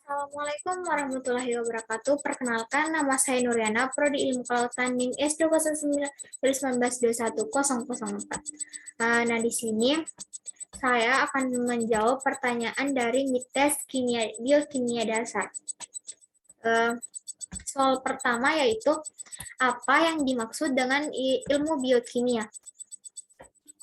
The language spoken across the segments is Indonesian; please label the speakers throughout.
Speaker 1: Assalamualaikum warahmatullahi wabarakatuh. Perkenalkan, nama saya Nuriana, Prodi Ilmu Kelautan NIM S209-2019-21-004. Nah, di sini saya akan menjawab pertanyaan dari MITES Biokimia Dasar. Soal pertama yaitu, apa yang dimaksud dengan ilmu biokimia?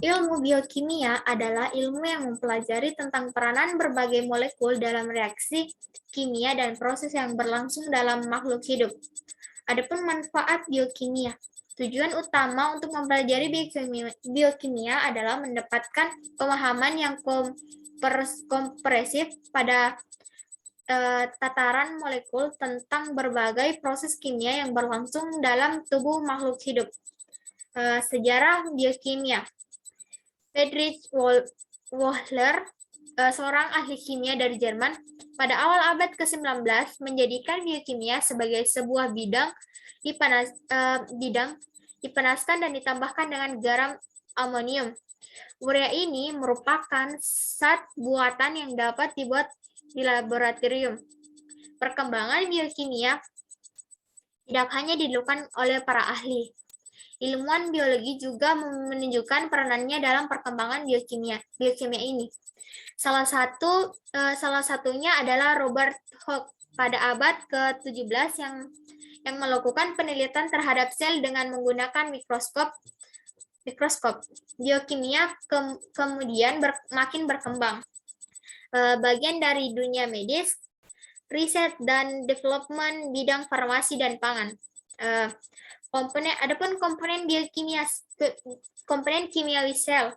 Speaker 1: Ilmu biokimia adalah ilmu yang mempelajari tentang peranan berbagai molekul dalam reaksi kimia dan proses yang berlangsung dalam makhluk hidup. Adapun manfaat biokimia. Tujuan utama untuk mempelajari biokimia adalah mendapatkan pemahaman yang kompresif pada tataran molekul tentang berbagai proses kimia yang berlangsung dalam tubuh makhluk hidup. Sejarah biokimia. Friedrich Wöhler, seorang ahli kimia dari Jerman, pada awal abad ke-19 menjadikan biokimia sebagai sebuah bidang dipanaskan dan ditambahkan dengan garam amonium. Urea ini merupakan zat buatan yang dapat dibuat di laboratorium. Perkembangan biokimia tidak hanya dilakukan oleh para ahli. Ilmuwan biologi juga menunjukkan peranannya dalam perkembangan biokimia ini. Salah satunya adalah Robert Hooke pada abad ke-17 yang melakukan penelitian terhadap sel dengan menggunakan mikroskop. Biokimia kemudian makin berkembang. Bagian dari dunia medis, riset dan development bidang farmasi dan pangan. Adapun komponen biokimia, komponen kimiawi sel.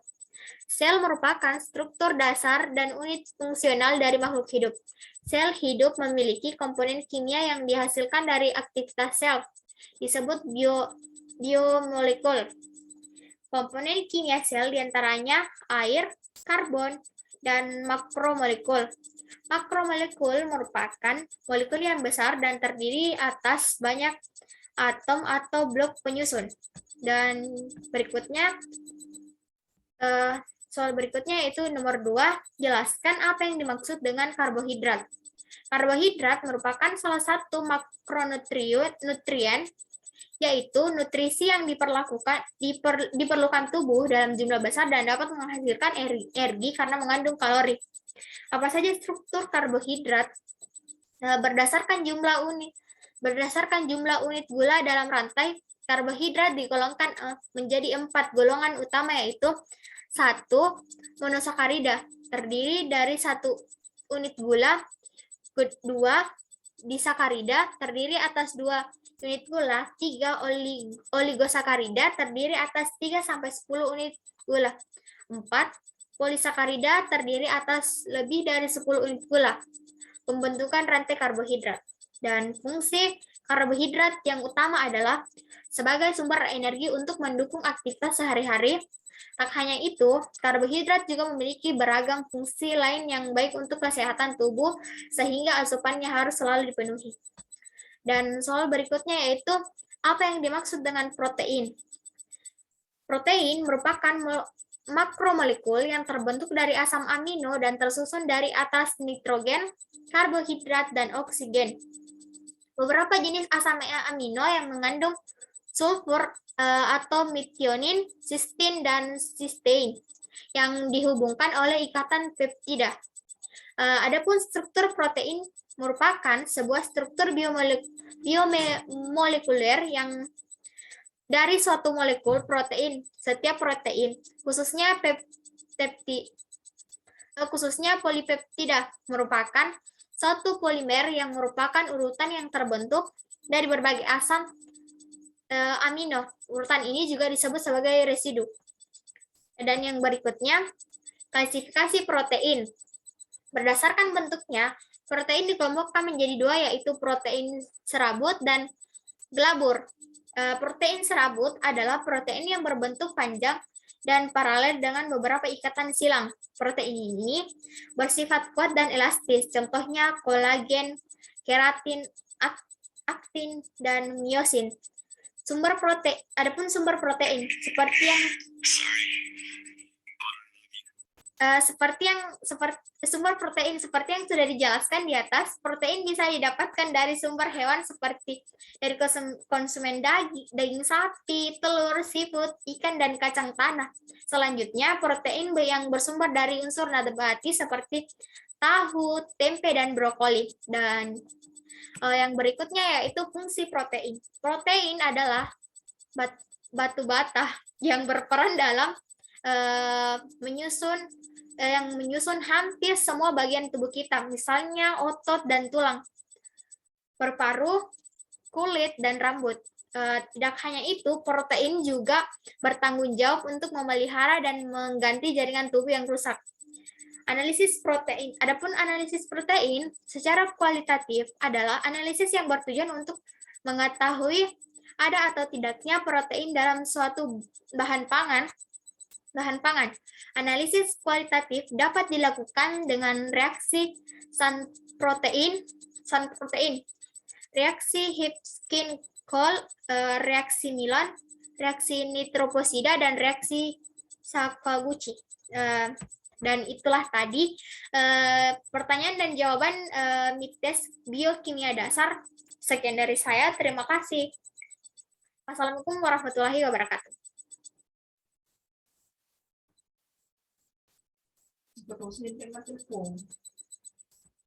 Speaker 1: Sel merupakan struktur dasar dan unit fungsional dari makhluk hidup. Sel hidup memiliki komponen kimia yang dihasilkan dari aktivitas sel, disebut biomolekul. Komponen kimia sel diantaranya air, karbon, dan makromolekul. Makromolekul merupakan molekul yang besar dan terdiri atas banyak atom atau blok penyusun. Dan berikutnya, soal berikutnya yaitu nomor 2, jelaskan apa yang dimaksud dengan karbohidrat. Karbohidrat merupakan salah satu makronutrien, yaitu nutrisi yang diperlukan tubuh dalam jumlah besar dan dapat menghasilkan energi karena mengandung kalori. Apa saja struktur karbohidrat? Berdasarkan jumlah unit gula dalam rantai, karbohidrat digolongkan menjadi 4 golongan utama, yaitu 1. Monosakarida, terdiri dari 1 unit gula. 2. Disakarida, terdiri atas 2 unit gula. 3. Oligosakarida, terdiri atas 3-10 unit gula. 4. Polisakarida, terdiri atas lebih dari 10 unit gula. Pembentukan rantai karbohidrat. Dan fungsi karbohidrat yang utama adalah sebagai sumber energi untuk mendukung aktivitas sehari-hari. Tak hanya itu, karbohidrat juga memiliki beragam fungsi lain yang baik untuk kesehatan tubuh, sehingga asupannya harus selalu dipenuhi. Dan soal berikutnya yaitu, apa yang dimaksud dengan protein? Protein merupakan makromolekul yang terbentuk dari asam amino dan tersusun dari atas nitrogen, karbohidrat, dan oksigen. Beberapa jenis asam amino yang mengandung sulfur atau metionin, cysteine, dan cysteine yang dihubungkan oleh ikatan peptida. Adapun struktur protein merupakan sebuah struktur biomolekuler yang dari suatu molekul protein. Setiap protein, khususnya polipeptida, merupakan satu polimer yang merupakan urutan yang terbentuk dari berbagai asam amino. Urutan ini juga disebut sebagai residu. Dan yang berikutnya, klasifikasi protein. Berdasarkan bentuknya, protein dikelompokkan menjadi 2, yaitu protein serabut dan gelabur. Protein serabut adalah protein yang berbentuk panjang dan paralel dengan beberapa ikatan silang. Protein ini bersifat kuat dan elastis, contohnya kolagen, keratin, aktin, dan miosin. Adapun sumber protein seperti yang seperti sumber protein seperti yang sudah dijelaskan di atas, protein bisa didapatkan dari sumber hewan seperti dari konsumen daging sapi, telur, seafood, ikan, dan kacang tanah. Selanjutnya, protein yang bersumber dari unsur nabati seperti tahu, tempe, dan brokoli. Dan yang berikutnya yaitu fungsi protein. Protein adalah batu bata yang berperan dalam yang menyusun hampir semua bagian tubuh kita, misalnya otot dan tulang, berparu, kulit, dan rambut. Tidak hanya itu, protein juga bertanggung jawab untuk memelihara dan mengganti jaringan tubuh yang rusak. Analisis protein. Adapun analisis protein secara kualitatif adalah analisis yang bertujuan untuk mengetahui ada atau tidaknya protein dalam suatu bahan pangan. Analisis kualitatif dapat dilakukan dengan reaksi sun protein, reaksi Hipkins-Kohl, reaksi Milan, reaksi nitroposida, dan reaksi Sakaguchi. Dan itulah tadi pertanyaan dan jawaban MIPTES Biokimia Dasar. Sekian dari saya, terima kasih. Wassalamualaikum warahmatullahi wabarakatuh.
Speaker 2: Betul sih,